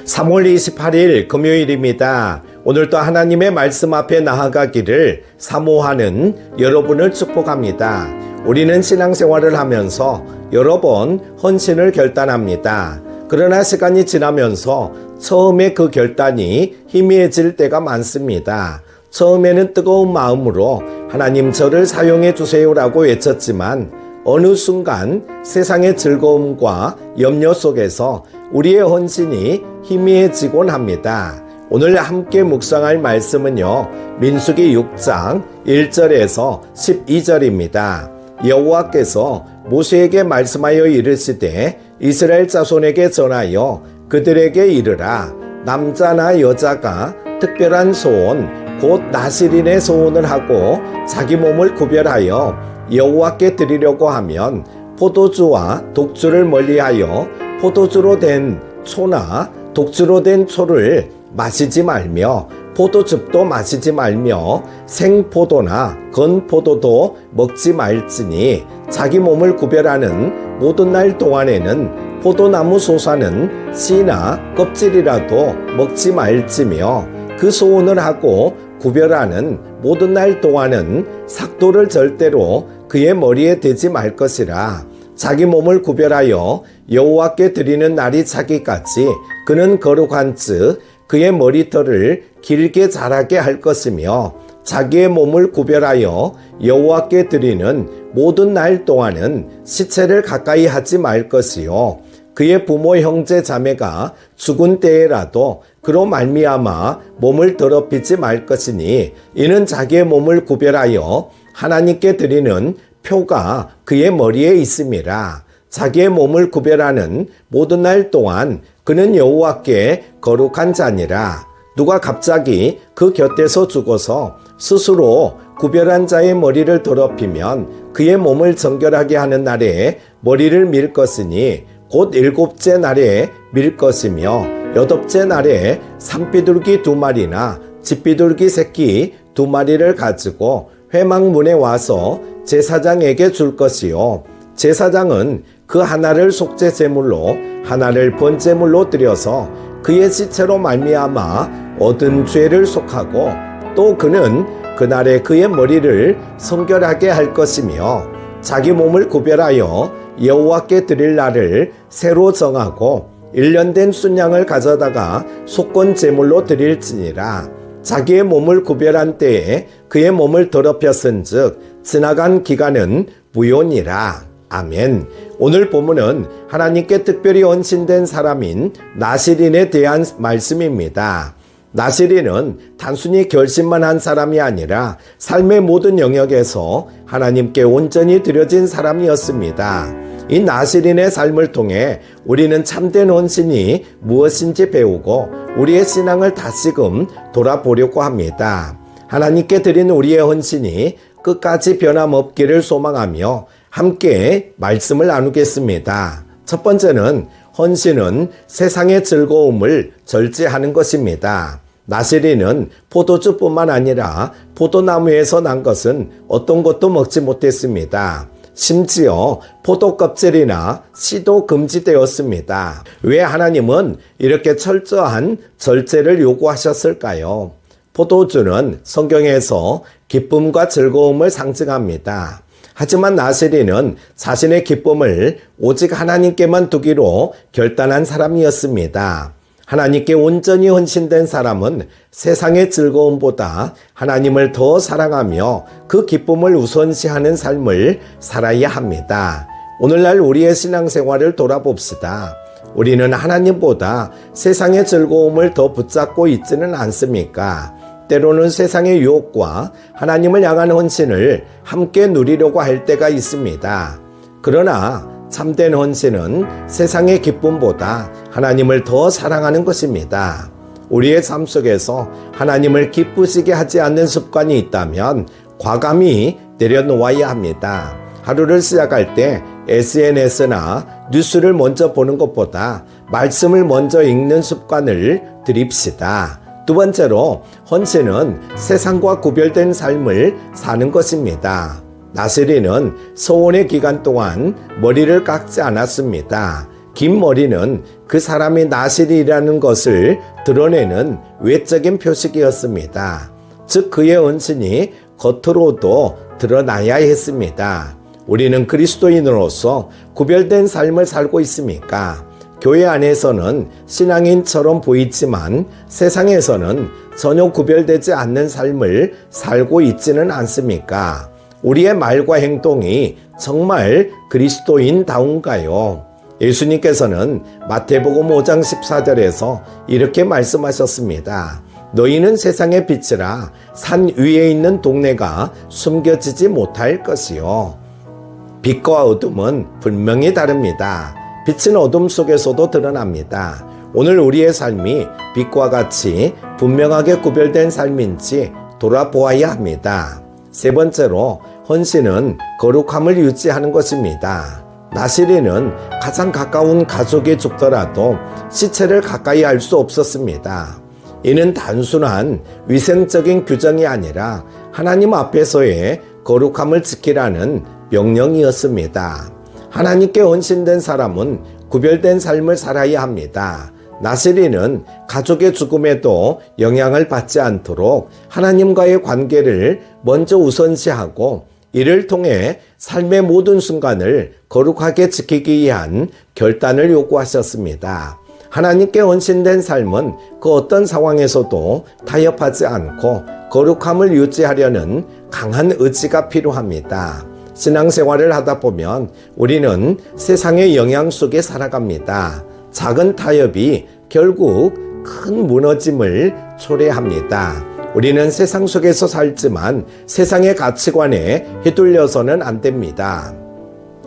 3월 28일 금요일입니다. 오늘도 하나님의 말씀 앞에 나아가기를 사모하는 여러분을 축복합니다. 우리는 신앙생활을 하면서 여러 번 헌신을 결단합니다. 그러나 시간이 지나면서 처음에 그 결단이 희미해질 때가 많습니다. 처음에는 뜨거운 마음으로 하나님 저를 사용해 주세요라고 외쳤지만 어느 순간 세상의 즐거움과 염려 속에서 우리의 헌신이 희미해지곤 합니다. 오늘 함께 묵상할 말씀은요, 민수기 6장 1절에서 12절입니다. 여호와께서 모세에게 말씀하여 이르시되 이스라엘 자손에게 전하여 그들에게 이르라. 남자나 여자가 특별한 소원 곧 나실인의 소원을 하고 자기 몸을 구별하여 여호와께 드리려고 하면 포도주와 독주를 멀리하여 포도주로 된 초나 독주로 된 초를 마시지 말며 포도즙도 마시지 말며 생포도나 건포도도 먹지 말지니 자기 몸을 구별하는 모든 날 동안에는 포도나무 솟아는 씨나 껍질이라도 먹지 말지며 그 소원을 하고 구별하는 모든 날 동안은 삭도를 절대로 그의 머리에 대지 말 것이라. 자기 몸을 구별하여 여호와께 드리는 날이 차기까지 그는 거룩한즉 그의 머리털을 길게 자라게 할 것이며 자기의 몸을 구별하여 여호와께 드리는 모든 날 동안은 시체를 가까이 하지 말 것이요 그의 부모 형제 자매가 죽은 때에라도 그로 말미암아 몸을 더럽히지 말 것이니 이는 자기의 몸을 구별하여 하나님께 드리는 표가 그의 머리에 있음이라. 자기의 몸을 구별하는 모든 날 동안 그는 여호와께 거룩한 자니라. 누가 갑자기 그 곁에서 죽어서 스스로 구별한 자의 머리를 더럽히면 그의 몸을 정결하게 하는 날에 머리를 밀 것이니 곧 7째 날에 밀 것이며 8째 날에 산비둘기 2마리나 집비둘기 새끼 2마리를 가지고 회막문에 와서 제사장에게 줄 것이요 제사장은 그 하나를 속죄 제물로 하나를 번제물로 드려서 그의 시체로 말미암아 얻은 죄를 속하고 또 그는 그날에 그의 머리를 성결하게 할 것이며 자기 몸을 구별하여 여호와께 드릴 날을 새로 정하고 1년 된 순양을 가져다가 속건 제물로 드릴지니라. 자기의 몸을 구별한 때에 그의 몸을 더럽혔은즉 지나간 기간은 무효니라. 아멘. 오늘 본문은 하나님께 특별히 헌신된 사람인 나실인에 대한 말씀입니다. 나실인은 단순히 결심만 한 사람이 아니라 삶의 모든 영역에서 하나님께 온전히 드려진 사람이었습니다. 이 나실인의 삶을 통해 우리는 참된 헌신이 무엇인지 배우고 우리의 신앙을 다시금 돌아보려고 합니다. 하나님께 드린 우리의 헌신이 끝까지 변함없기를 소망하며 함께 말씀을 나누겠습니다. 첫 번째는 헌신은 세상의 즐거움을 절제하는 것입니다. 나실인은 포도주뿐만 아니라 포도나무에서 난 것은 어떤 것도 먹지 못했습니다. 심지어 포도 껍질이나 씨도 금지되었습니다. 왜 하나님은 이렇게 철저한 절제를 요구하셨을까요? 포도주는 성경에서 기쁨과 즐거움을 상징합니다. 하지만 나실인은 자신의 기쁨을 오직 하나님께만 두기로 결단한 사람이었습니다. 하나님께 온전히 헌신된 사람은 세상의 즐거움보다 하나님을 더 사랑하며 그 기쁨을 우선시하는 삶을 살아야 합니다. 오늘날 우리의 신앙생활을 돌아봅시다. 우리는 하나님보다 세상의 즐거움을 더 붙잡고 있지는 않습니까? 때로는 세상의 유혹과 하나님을 향한 헌신을 함께 누리려고 할 때가 있습니다. 그러나 참된 헌신은 세상의 기쁨보다 하나님을 더 사랑하는 것입니다. 우리의 삶 속에서 하나님을 기쁘시게 하지 않는 습관이 있다면 과감히 내려놓아야 합니다. 하루를 시작할 때 SNS나 뉴스를 먼저 보는 것보다 말씀을 먼저 읽는 습관을 들입시다. 두 번째로 헌신은 세상과 구별된 삶을 사는 것입니다. 나실인은 소원의 기간 동안 머리를 깎지 않았습니다. 긴 머리는 그 사람이 나실이라는 것을 드러내는 외적인 표식이었습니다. 즉 그의 헌신이 겉으로도 드러나야 했습니다. 우리는 그리스도인으로서 구별된 삶을 살고 있습니까? 교회 안에서는 신앙인처럼 보이지만 세상에서는 전혀 구별되지 않는 삶을 살고 있지는 않습니까? 우리의 말과 행동이 정말 그리스도인다운가요? 예수님께서는 마태복음 5장 14절에서 이렇게 말씀하셨습니다. 너희는 세상의 빛이라 산 위에 있는 동네가 숨겨지지 못할 것이요. 빛과 어둠은 분명히 다릅니다. 빛은 어둠 속에서도 드러납니다. 오늘 우리의 삶이 빛과 같이 분명하게 구별된 삶인지 돌아보아야 합니다. 세 번째로 헌신은 거룩함을 유지하는 것입니다. 나실이는 가장 가까운 가족이 죽더라도 시체를 가까이 할 수 없었습니다. 이는 단순한 위생적인 규정이 아니라 하나님 앞에서의 거룩함을 지키라는 명령이었습니다. 하나님께 헌신된 사람은 구별된 삶을 살아야 합니다. 나실이는 가족의 죽음에도 영향을 받지 않도록 하나님과의 관계를 먼저 우선시하고 이를 통해 삶의 모든 순간을 거룩하게 지키기 위한 결단을 요구하셨습니다. 하나님께 헌신된 삶은 그 어떤 상황에서도 타협하지 않고 거룩함을 유지하려는 강한 의지가 필요합니다. 신앙생활을 하다 보면 우리는 세상의 영향 속에 살아갑니다. 작은 타협이 결국 큰 무너짐을 초래합니다. 우리는 세상 속에서 살지만 세상의 가치관에 휘둘려서는 안 됩니다.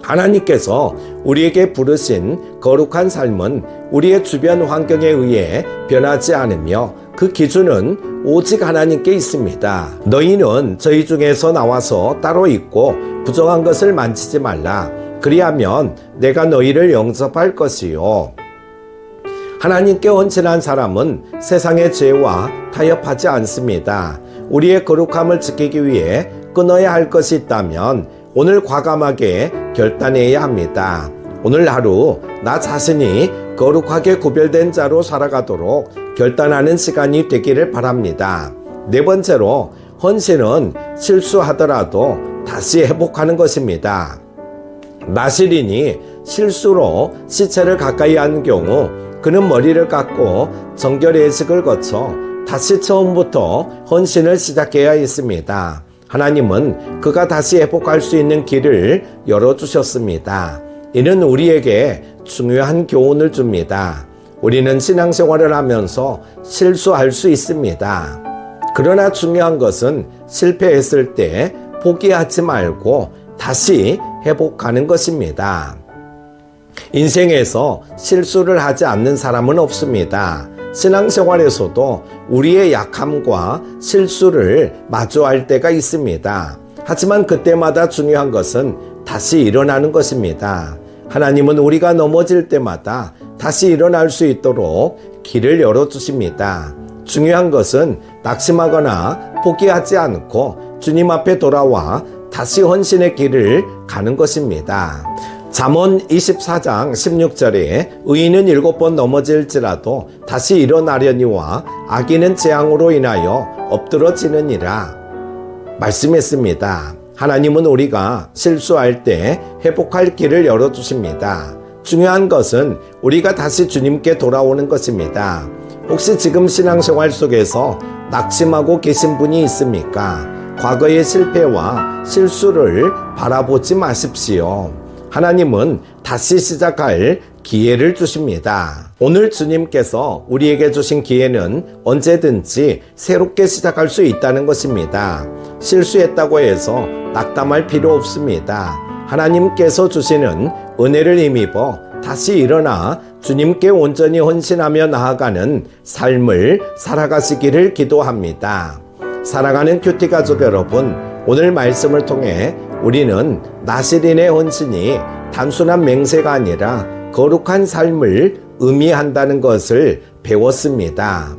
하나님께서 우리에게 부르신 거룩한 삶은 우리의 주변 환경에 의해 변하지 않으며 그 기준은 오직 하나님께 있습니다. 너희는 저희 중에서 나와서 따로 있고 부정한 것을 만지지 말라. 그리하면 내가 너희를 영접할 것이요. 하나님께 헌신한 사람은 세상의 죄와 타협하지 않습니다. 우리의 거룩함을 지키기 위해 끊어야 할 것이 있다면 오늘 과감하게 결단해야 합니다. 오늘 하루 나 자신이 거룩하게 구별된 자로 살아가도록 결단하는 시간이 되기를 바랍니다. 네 번째로 헌신은 실수하더라도 다시 회복하는 것입니다. 나실인이 실수로 시체를 가까이 한 경우 그는 머리를 깎고 정결 예식을 거쳐 다시 처음부터 헌신을 시작해야 했습니다. 하나님은 그가 다시 회복할 수 있는 길을 열어주셨습니다. 이는 우리에게 중요한 교훈을 줍니다. 우리는 신앙생활을 하면서 실수할 수 있습니다. 그러나 중요한 것은 실패했을 때 포기하지 말고 다시 회복하는 것입니다. 인생에서 실수를 하지 않는 사람은 없습니다. 신앙생활에서도 우리의 약함과 실수를 마주할 때가 있습니다. 하지만 그때마다 중요한 것은 다시 일어나는 것입니다. 하나님은 우리가 넘어질 때마다 다시 일어날 수 있도록 길을 열어주십니다. 중요한 것은 낙심하거나 포기하지 않고 주님 앞에 돌아와 다시 헌신의 길을 가는 것입니다. 잠언 24장 16절에 의인은 7번 넘어질지라도 다시 일어나려니와 악인은 재앙으로 인하여 엎드러지느니라 말씀했습니다. 하나님은 우리가 실수할 때 회복할 길을 열어주십니다. 중요한 것은 우리가 다시 주님께 돌아오는 것입니다. 혹시 지금 신앙생활 속에서 낙심하고 계신 분이 있습니까? 과거의 실패와 실수를 바라보지 마십시오. 하나님은 다시 시작할 기회를 주십니다. 오늘 주님께서 우리에게 주신 기회는 언제든지 새롭게 시작할 수 있다는 것입니다. 실수했다고 해서 낙담할 필요 없습니다. 하나님께서 주시는 은혜를 힘입어 다시 일어나 주님께 온전히 헌신하며 나아가는 삶을 살아가시기를 기도합니다. 사랑하는 큐티 가족 여러분, 오늘 말씀을 통해 우리는 나실인의 헌신이 단순한 맹세가 아니라 거룩한 삶을 의미한다는 것을 배웠습니다.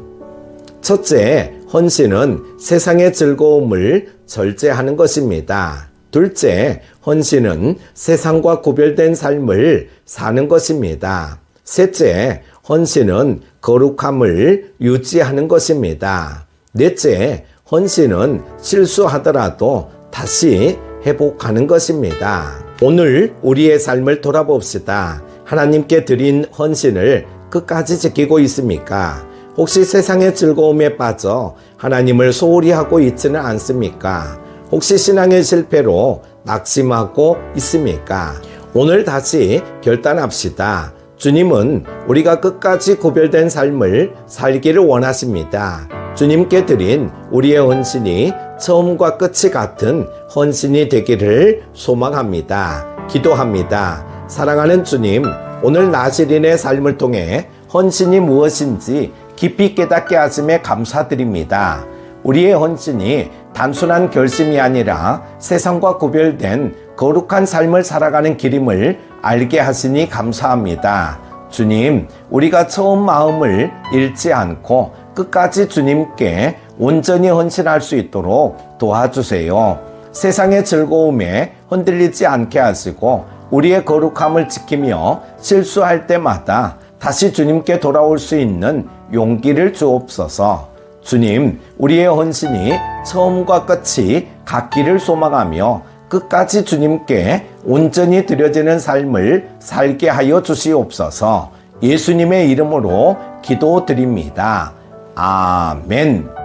첫째, 헌신은 세상의 즐거움을 절제하는 것입니다. 둘째, 헌신은 세상과 구별된 삶을 사는 것입니다. 셋째, 헌신은 거룩함을 유지하는 것입니다. 넷째, 헌신은 실수하더라도 다시 회복하는 것입니다. 오늘 우리의 삶을 돌아봅시다. 하나님께 드린 헌신을 끝까지 지키고 있습니까? 혹시 세상의 즐거움에 빠져 하나님을 소홀히 하고 있지는 않습니까? 혹시 신앙의 실패로 낙심하고 있습니까? 오늘 다시 결단합시다. 주님은 우리가 끝까지 구별된 삶을 살기를 원하십니다. 주님께 드린 우리의 헌신이 처음과 끝이 같은 헌신이 되기를 소망합니다. 기도합니다. 사랑하는 주님, 오늘 나시린의 삶을 통해 헌신이 무엇인지 깊이 깨닫게 하심에 감사드립니다. 우리의 헌신이 단순한 결심이 아니라 세상과 구별된 거룩한 삶을 살아가는 길임을 알게 하시니 감사합니다. 주님, 우리가 처음 마음을 잃지 않고 끝까지 주님께 온전히 헌신할 수 있도록 도와주세요. 세상의 즐거움에 흔들리지 않게 하시고 우리의 거룩함을 지키며 실수할 때마다 다시 주님께 돌아올 수 있는 용기를 주옵소서. 주님, 우리의 헌신이 처음과 끝이 같기를 소망하며 끝까지 주님께 온전히 드려지는 삶을 살게 하여 주시옵소서. 예수님의 이름으로 기도드립니다. 아멘.